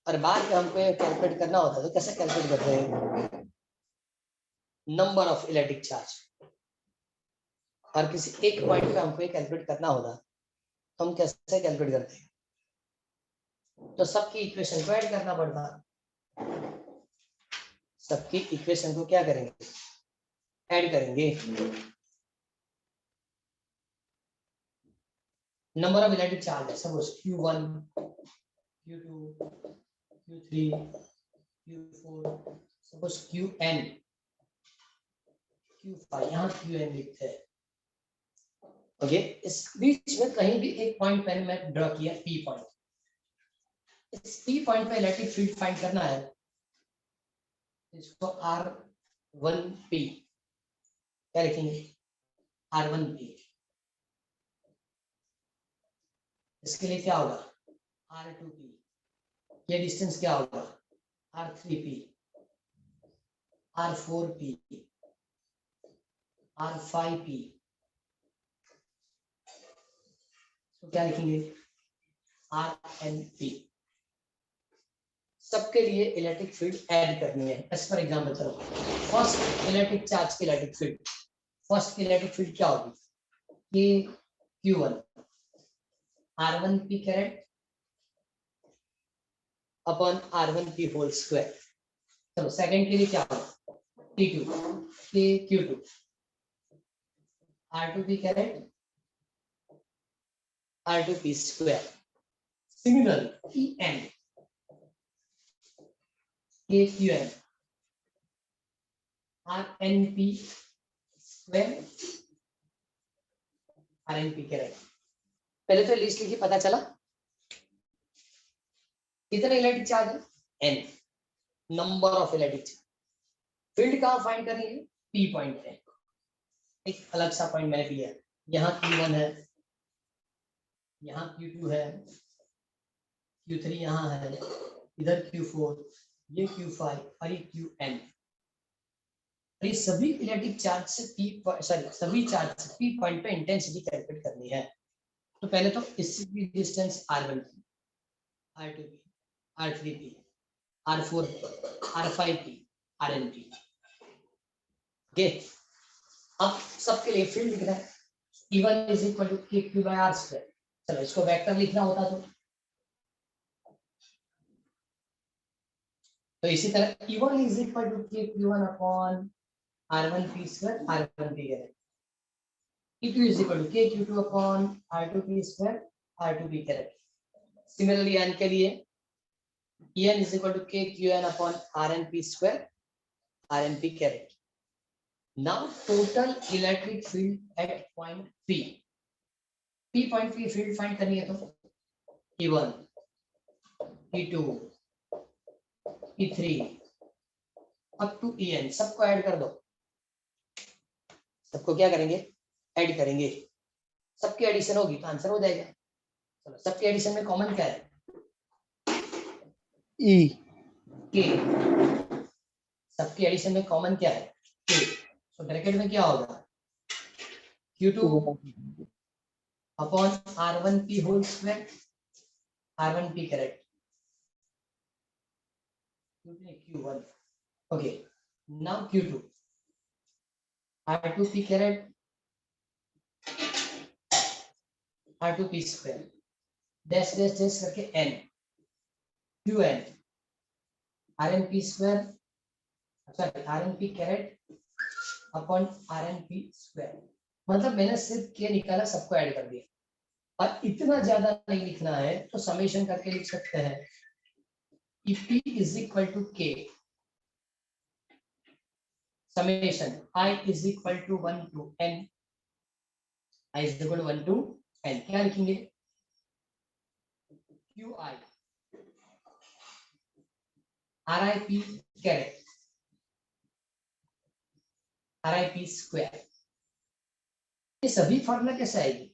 और बाद में हमको कैलकुलेट करना होता है, तो कैसे कैलकुलेट करते हैं? नंबर ऑफ इलेक्ट्रिक चार्ज, और किसी एक पॉइंट पे हमको कैलकुलेट करना होता तो हम कैसे कैलकुलेट करते हैं? तो सबकी इक्वेशन को ऐड करना पड़ता, सबकी इक्वेशन को क्या करेंगे? ऐड करेंगे। नंबर ऑफ इलेक्ट्रिक चार्ज है suppose Q1, Q2, Q3, Q4, suppose Qn, Q5, यहाँ Qn लिखते हैं। ओके, इस बीच में कहीं भी एक पॉइंट मैंने मैं ड्रॉ किया P पॉइंट, इस P पॉइंट पे इलेक्ट्रिक फील्ड फाइंड करना है, इसको R1P क्या लिखेंगे? R1P। इसके लिए क्या होगा? R2P। ये डिस्टेंस क्या होगा? R3P, R4P, R5P। तो क्या लिखेंगे? RNP। सबके लिए इलेक्ट्रिक फील्ड ऐड करनी है। एज फॉर एग्जाम्पल चलो, फर्स्ट इलेक्ट्रिक चार्ज की इलेक्ट्रिक फील्ड, फर्स्ट की इलेक्ट्रिक फील्ड क्या होगी? ये Q1 R1P caret upon R1P whole square. चलो सेकंड के लिए क्या होगा? T2 के Q2 R2P caret R2P square. Similarly En के Qn RNP square RNP caret. पहले तो लिस्ट लिखिए, पता चला कितने इलेक्ट्रिक चार्ज है? N, number of electric charge. Field कहाँ फाइंड करनी है? P पॉइंट पे। एक अलग सा पॉइंट मैंने लिया, यहाँ Q1 है, यहाँ Q2 है, Q3 यहाँ है, इधर Q4, ये Q5 और ये Qn। ये सभी इलेक्ट्रिक चार्ज से सभी चार्ज से P पॉइंट पे इंटेंसिटी कैलकुलेट करनी है। तो पहले तो इससे भी distance R1P, R2P, R3P, R4P, R5P, RNP। Okay, अब सबके लिए फील्ड लिखना है। E1 is equal to KQ by R square. चलो इसको वेक्टर लिखना होता तो इसी तरह E1 is equal to KQ1 upon R1P square, R1P caret. E2 is equal to KQ2 upon R2P square, R2P caret. Similarly n के लिए En is equal to KQN upon RNP square, RNP caret. Now total electric field at point P. P point P field find करनी है तो E1, E2, E3 up to En सबको ऐड कर दो। सबको क्या करेंगे? ऐड करेंगे। सबकी एडिशन होगी तो आंसर हो जाएगा। चलो सबके एडिशन में कॉमन क्या है? E K। सबके एडिशन में कॉमन क्या है? K। तो ब्रैकेट में क्या होगा? Q2 upon R1P whole square, R1P caret, Q1। Okay, now Q2 R2P caret, R2P square, dash dash dash करके N, Qn RNP square, sorry RNP caret upon RNP square. मतलब मैंने सिर्फ K निकाला, सबको ऐड कर दिया और इतना ज्यादा नहीं लिखना है तो समेशन करके लिख सकते हैं। P is equal to K summation I is equal to 1 to N, I is equal to 1 to N। क्या लिखेंगे? QI RIP caret RIP square. ये सभी फॉर्मूला कैसे आएगी?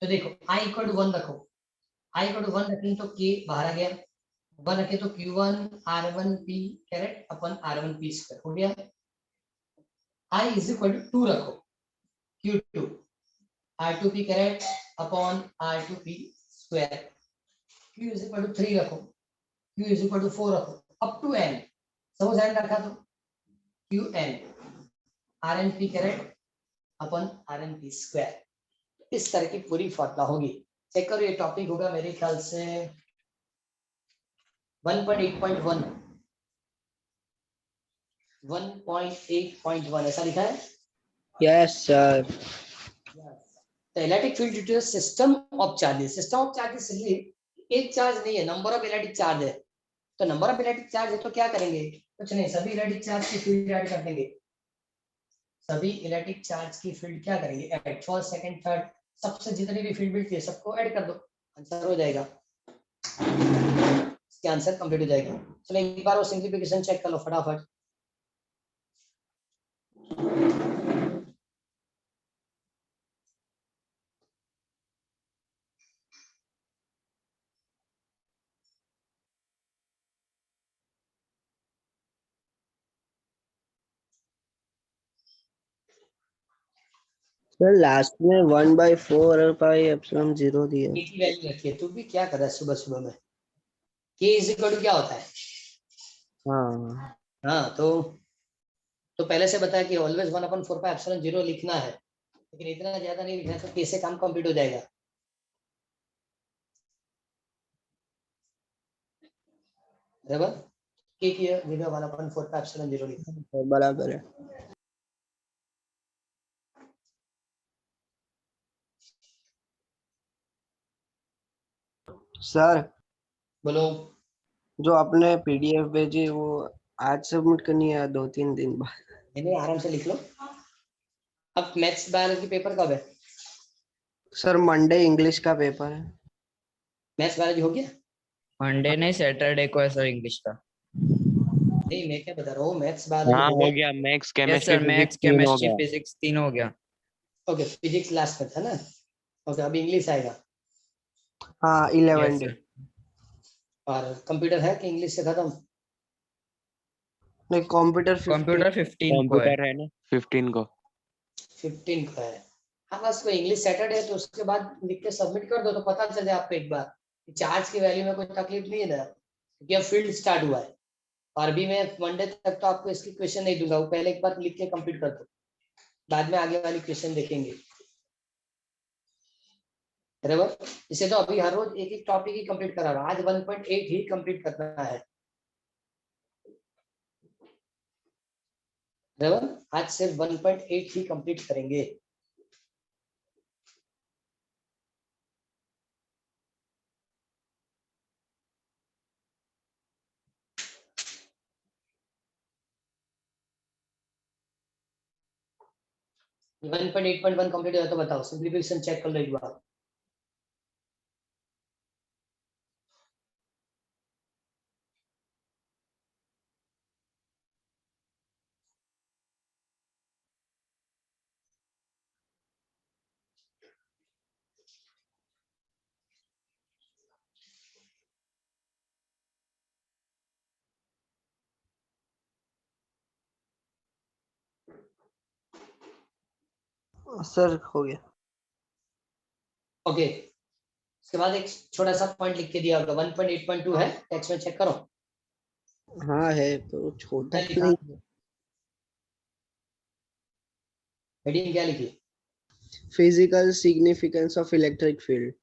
तो देखो I इक्वल टू 1 रखो, I इक्वल टू 1 रखें तो K बाहर आ गया, 1 रखे तो Q1 R1P कैरेट अपन R1P स्क्वायर हो गया। I इज इक्वल टू 2 रखो, Q2 R2P caret upon R2P square. Q is equal to 3 रखो, Q इज इक्वल टू 4 रखो, up to n, suppose n रखा तो Qn RNP caret upon RNP square. इस तरह की पूरी फॉर्मूला होगी। चेक करो, ये टॉपिक होगा मेरे ख्याल से 1.8.1 1.8.1 ऐसा लिखा है। Yes sir. तो electric field due to system of charges, system of charges एक चार्ज नहीं है, नंबर ऑफ इलेक्ट्रिक चार्ज है। तो नंबर ऑफ इलेक्ट्रिक चार्ज है तो क्या करेंगे, कुछ नहीं, सभी इलेक्ट्रिक चार्ज की फील्ड ऐड कर देंगे। सभी इलेक्ट्रिक चार्ज की फील्ड क्या करेंगे, ऐड, फर्स्ट सेकंड थर्ड, सबसे जितनी भी फील्ड मिलती है सबको ऐड कर दो, आंसर हो जाएगा। इसका आंसर कंप्लीट हो जाएगा। चलो एक बार वो सिंपलीफिकेशन चेक कर लो फटाफट। सर लास्ट में 1/4 और पाई एप्सिलॉन 0 दिया। k की वैल्यू रखिए। तू भी क्या कर रहा है सुबह सुबह में? k इज इक्वल टू क्या होता है? हाँ हाँ तो पहले से बताया कि ऑलवेज 1/4 पाई एप्सिलॉन 0 लिखना है, लेकिन इतना ज्यादा नहीं लिखना है, तो k से काम कंप्लीट हो जाएगा। बराबर, k की जगह 1/4 पाई एप्सिलॉन 0 लिखना। बराबर है। सर बोलो। जो आपने पीडीएफ भेजी वो आज सबमिट करनी है 2-3 दिन बाद? नहीं, आराम से लिख लो। अब मैथ्स बायोलॉजी पेपर कब है? सर मंडे इंग्लिश का पेपर है। मैथ्स बायोलॉजी हो गया? मंडे नहीं, सैटरडे को है सर इंग्लिश का। नहीं, मैं क्या बता रहा हूँ, मैथ्स बायोलॉजी हाँ हो हो गया? गया, maths yes chemistry sir, physics maths 3 हो केमिस्ट्री गया। फिजिक्स 3 हो गया। ओके, फिजिक्स लास्ट में था ना? ओके, अभी इंग्लिश आएगा। हाँ यस 11 डे। सर। और कंप्यूटर है कि इंग्लिश से खत्म? नहीं कंप्यूटर 15। कंप्यूटर 15 को है। कंप्यूटर है ना 15 को। 15 का है। हाँ, बस कोई इंग्लिश सैटरडे है तो उसके बाद लिख के सबमिट कर दो, तो पता चल जाए आपको एक बार चार्ज की वैल्यू में कोई तकलीफ नहीं है ना, क्योंकि अब फील्ड स्टार्ट हुआ है। और भी मैं मंडे तक तो आपको इसकी क्वेश्चन नहीं दूंगा, वो पहले एक बार लिख के कंप्लीट कर दो, बाद में आगे वाली क्वेश्चन देखेंगे। बराबर, इसे तो अभी हर रोज एक एक टॉपिक ही कंप्लीट करा रहा, आज 1.8 ही कंप्लीट करना है। बराबर, आज सिर्फ 1.8 ही कंप्लीट करेंगे। ये 1.8.1 कंप्लीट हो तो बताओ, सिंप्लीफिकेशन चेक कर लो एक बार। सर हो गया। ओके, उसके बाद एक छोटा सा पॉइंट लिख के दिया होगा, 1.8.2 है, टेक्स्ट में चेक करो। हाँ है तो छोटा क्या लिखा? नहीं। हेडिंग क्या लिखी? Physical significance of electric field.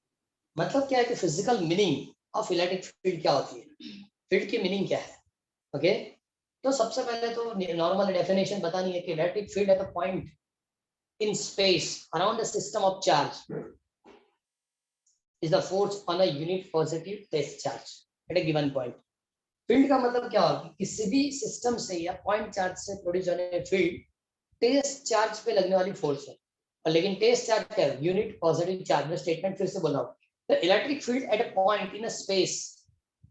मतलब क्या है कि physical meaning of electric field क्या होती है, फील्ड की मीनिंग क्या है। ओके, तो सबसे पहले तो नॉर्मल डेफिनेशन बतानी है कि इलेक्ट्रिक फील्ड है the point in space around the system of charge is the force on a unit positive test charge at a given point. Field का मतलब क्या होगा, किसी भी सिस्टम से या पॉइंट चार्ज से प्रोड्यूस होने वाली फील्ड टेस्ट चार्ज पे लगने वाली फोर्स है। और लेकिन टेस्ट चार्ज क्या है, यूनिट पॉजिटिव चार्ज। मैं स्टेटमेंट फिर से बोल रहा हूँ, the electric field at a point in a space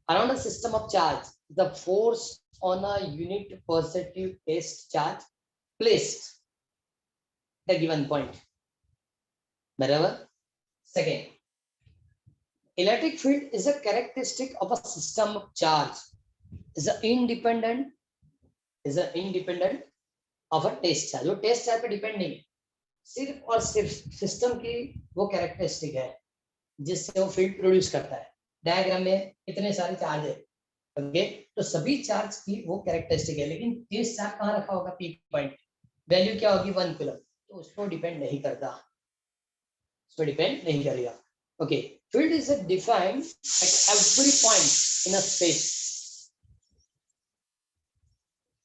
around a system of charge, the force on a unit positive test charge placed the given point. बराबर. Second, electric field is a characteristic of a system of charge. Is a independent of a test charge. वो टेस्ट चार्ज पे डिपेंड नहीं, सिर्फ और सिर्फ सिस्टम की वो कैरेक्टरिस्टिक है जिससे वो फील्ड प्रोड्यूस करता है. डायग्राम में इतने सारे चार्ज है, ओके, तो सभी चार्ज की वो कैरेक्टरिस्टिक है, लेकिन टेस्ट चार्ज कहाँ रखा होगा, पीक पॉइंट. वैल्यू क्या होगी, 1 कूलम, तो उस पर डिपेंड नहीं करता, उस पर डिपेंड नहीं करेगा. Okay, field is defined at every point in a space.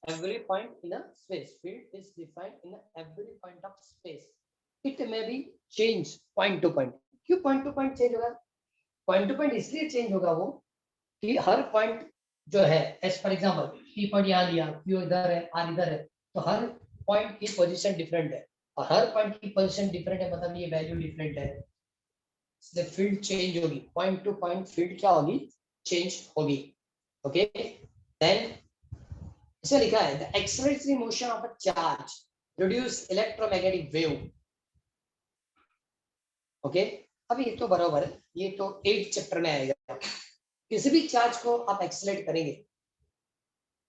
Every point in a space, field is defined in every point of space. It may be changed point to point. क्यों point to point change होगा? Point to point इसलिए change होगा वो कि हर point जो है, as for example, P point यहाँ लिया, Q इधर है, R इधर है, तो हर point की position different है, और हर point की position different है, मतलब ये value different है, इसलिए field change होगी. Point to point field क्या होगी, change होगी. Okay, then इसमें लिखा है the accelerating motion of a charge produce electromagnetic wave. Okay, अब ये तो बराबर है, ये तो 8 चैप्टर में आएगा. किसी भी चार्ज को आप एक्सेलरेट करेंगे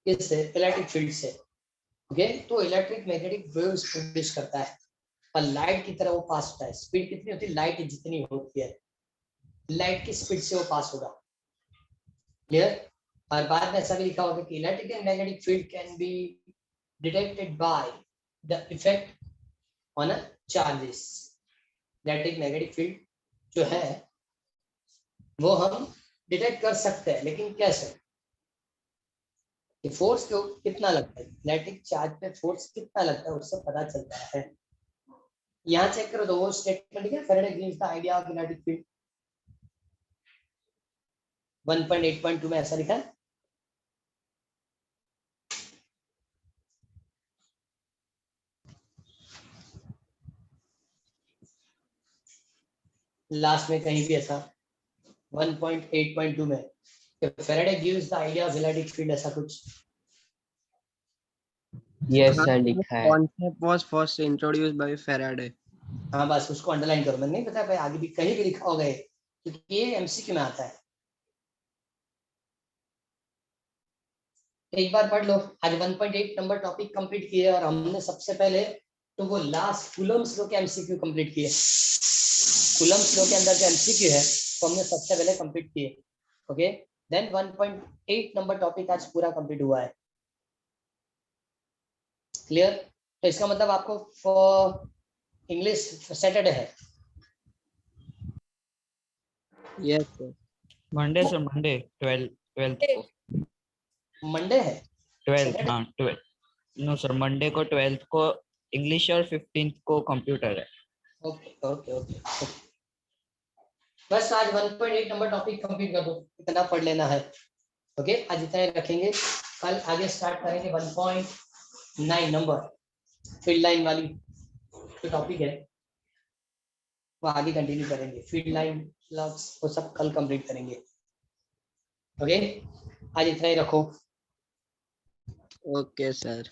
इससे, इलेक्ट्रिक फील्ड से, ओके, तो इलेक्ट्रिक मैग्नेटिक वेव्स प्रोड्यूस करता है और लाइट की तरह वो पास होता है. स्पीड कितनी होती है, लाइट की जितनी होती है, लाइट की स्पीड से वो पास होगा. क्लियर. और बाद में ऐसा भी लिखा होगा कि electric and magnetic field can be detected by the effect on a charges. Electric magnetic field जो है वो हम डिटेक्ट कर सकते हैं, लेकिन कैसे, फोर्स को कितना लगता है, इलेक्ट्रिक चार्ज पे फोर्स कितना लगता है उससे पता चलता है. यहाँ चेक करो, तो वो स्टेटमेंट लिखा है, Faraday gives the idea of electric field 1.8.2 में ऐसा लिखा है. लास्ट में कहीं भी ऐसा 1.8.2 में Faraday gives the idea of electric field, ऐसा कुछ. Yes, sir, लिखा है. Concept was first introduced by Faraday. हाँ, बस उसको अंडरलाइन करो. मैंने नहीं पता भाई, आगे भी कहीं भी लिखा होगा ये, क्योंकि ये एमसीक्यू में आता है. एक बार पढ़ लो. आज 1.8 नंबर टॉपिक कंप्लीट किए, और हमने सबसे पहले तो वो लास्ट कूलम्स लॉ के एमसीक्यू कंप्लीट किए. कूलम्स लॉ के अंदर जो एमसीक्यू है तो हमने सबसे पहले कंप्लीट किए. ओके, देन 1.8 नंबर टॉपिक आज पूरा कंप्लीट हुआ है. क्लियर. तो इसका मतलब आपको फॉर इंग्लिश सैटरडे है. Yes, sir. Monday sir, Monday 12th को. मंडे है 12th, हाँ 12th. नो सर, मंडे को 12th को इंग्लिश और 15th को कंप्यूटर है. Okay okay okay. बस आज 1.8 नंबर टॉपिक कंप्लीट कर दो, इतना पढ़ लेना है. ओके, आज इतना ही रखेंगे, कल आगे स्टार्ट करेंगे 1.9 नंबर फील्ड लाइन वाली जो टॉपिक है वो आगे कंटिन्यू करेंगे. फील्ड लाइन, फ्लक्स, वो सब कल कंप्लीट करेंगे. ओके, आज इतना ही रखो. Okay, sir.